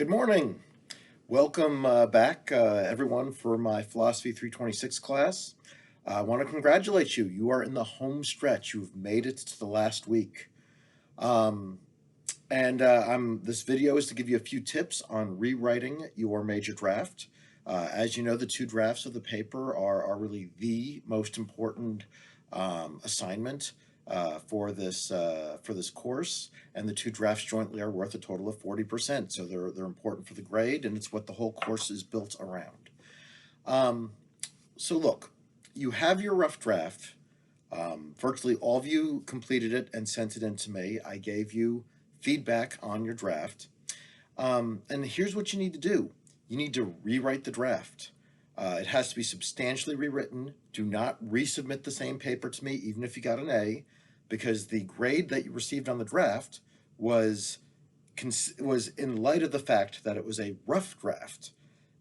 Good morning. Welcome back, everyone, for my Philosophy 326 class. I want to congratulate you. You are in the home stretch. You've made it to the last week. Um, this video is to give you a few tips on rewriting your major draft. As you know, the two drafts of the paper are really the most important assignment for this course, and the two drafts jointly are worth a total of 40%. So they're important for the grade, and it's what the whole course is built around. So look, you have your rough draft. Virtually all of you completed it and sent it in to me. I gave you feedback on your draft. And here's what you need to do. You need to rewrite the draft. It has to be substantially rewritten. Do not resubmit the same paper to me, even if you got an A, because the grade that you received on the draft was in light of the fact that it was a rough draft.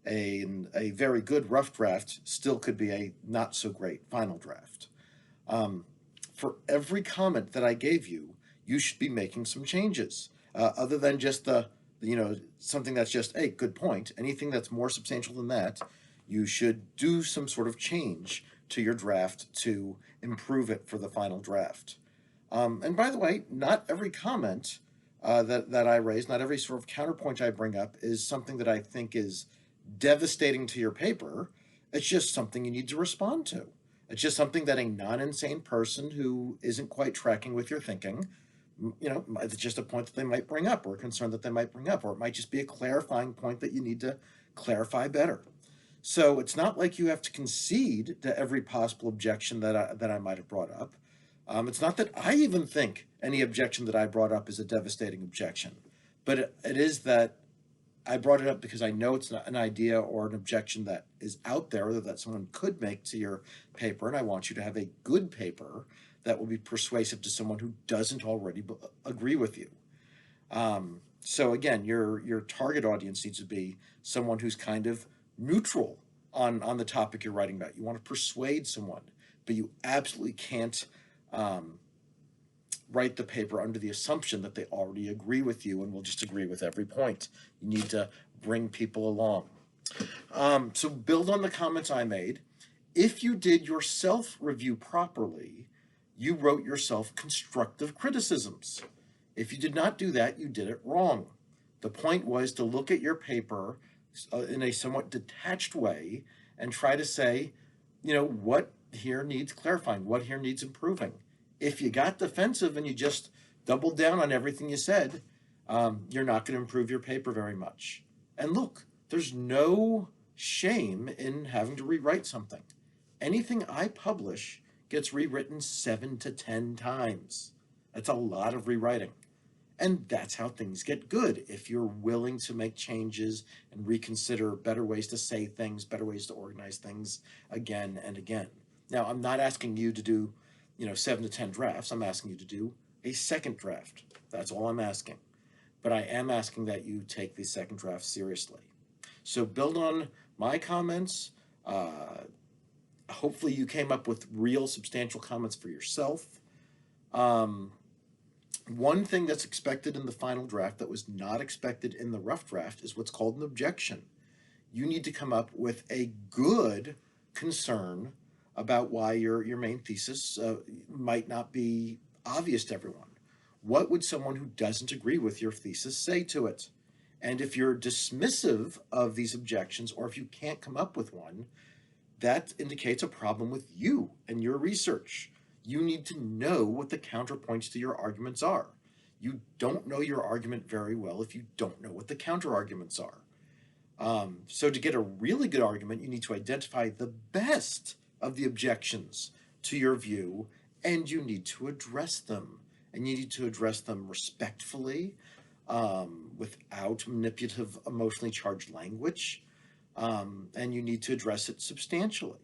A very good rough draft still could be a not so great final draft. For every comment that I gave you, you should be making some changes. Other than just something that's just, hey, good point. Anything that's more substantial than that, you should do some sort of change to your draft to improve it for the final draft. And by the way, not every comment that I raise, not every sort of counterpoint I bring up is something that I think is devastating to your paper. It's just something you need to respond to. It's just something that a non-insane person who isn't quite tracking with your thinking, it's just a point that they might bring up or a concern that they might bring up, or it might just be a clarifying point that you need to clarify better. So it's not like you have to concede to every possible objection that I might have brought up. It's not that I even think any objection that I brought up is a devastating objection, but it is that I brought it up because I know it's not an idea or an objection that is out there or that someone could make to your paper, and I want you to have a good paper that will be persuasive to someone who doesn't already agree with you. So again, your target audience needs to be someone who's kind of neutral on the topic you're writing about. You want to persuade someone, but you absolutely can't write the paper under the assumption that they already agree with you and will just agree with every point. You need to bring people along. So build on the comments I made. If you did your self-review properly, you wrote yourself constructive criticisms. If you did not do that, you did it wrong. The point was to look at your paper in a somewhat detached way and try to say, what here needs clarifying, what here needs improving. If you got defensive and you just doubled down on everything you said, you're not going to improve your paper very much. And look, there's no shame in having to rewrite something. Anything I publish gets rewritten 7 to 10 times. That's a lot of rewriting. And that's how things get good, if you're willing to make changes and reconsider better ways to say things, better ways to organize things again and again. Now, I'm not asking you to do 7 to 10 drafts. I'm asking you to do a second draft. That's all I'm asking. But I am asking that you take the second draft seriously. So build on my comments. Hopefully you came up with real substantial comments for yourself. One thing that's expected in the final draft that was not expected in the rough draft is what's called an objection. You need to come up with a good concern about why your main thesis might not be obvious to everyone. What would someone who doesn't agree with your thesis say to it? And if you're dismissive of these objections, or if you can't come up with one, that indicates a problem with you and your research. You need to know what the counterpoints to your arguments are. You don't know your argument very well if you don't know what the counterarguments are. So to get a really good argument, you need to identify the best of the objections to your view, and you need to address them. And you need to address them respectfully, without manipulative, emotionally charged language, and you need to address it substantially.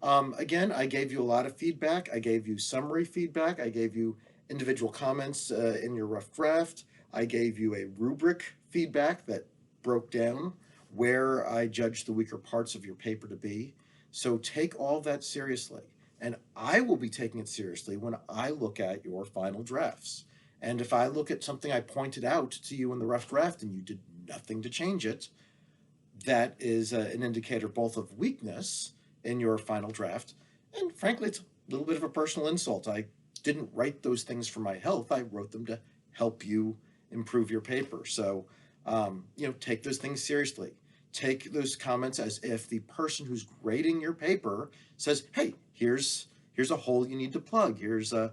Again, I gave you a lot of feedback. I gave you summary feedback. I gave you individual comments in your rough draft. I gave you a rubric feedback that broke down where I judged the weaker parts of your paper to be. So take all that seriously. And I will be taking it seriously when I look at your final drafts. And if I look at something I pointed out to you in the rough draft and you did nothing to change it, that is an indicator both of weakness in your final draft, and frankly, it's a little bit of a personal insult. I didn't write those things for my health. I wrote them to help you improve your paper. So, take those things seriously. Take those comments as if the person who's grading your paper says, "Hey, here's a hole you need to plug. Here's a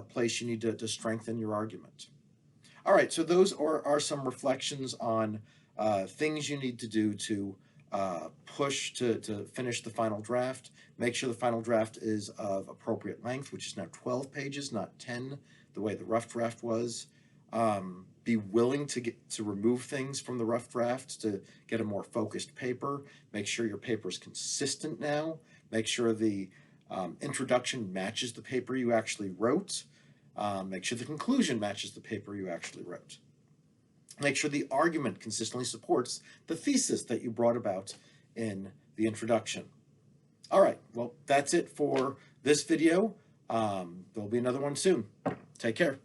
place you need to strengthen your argument." All right, so those are some reflections on things you need to do to push to finish the final draft. Make sure the final draft is of appropriate length, which is now 12 pages, not 10, the way the rough draft was. Be willing to remove things from the rough draft to get a more focused paper. Make sure your paper is consistent now. Make sure the introduction matches the paper you actually wrote. Make sure the conclusion matches the paper you actually wrote. Make sure the argument consistently supports the thesis that you brought about in the introduction. All right, well, that's it for this video. There'll be another one soon. Take care.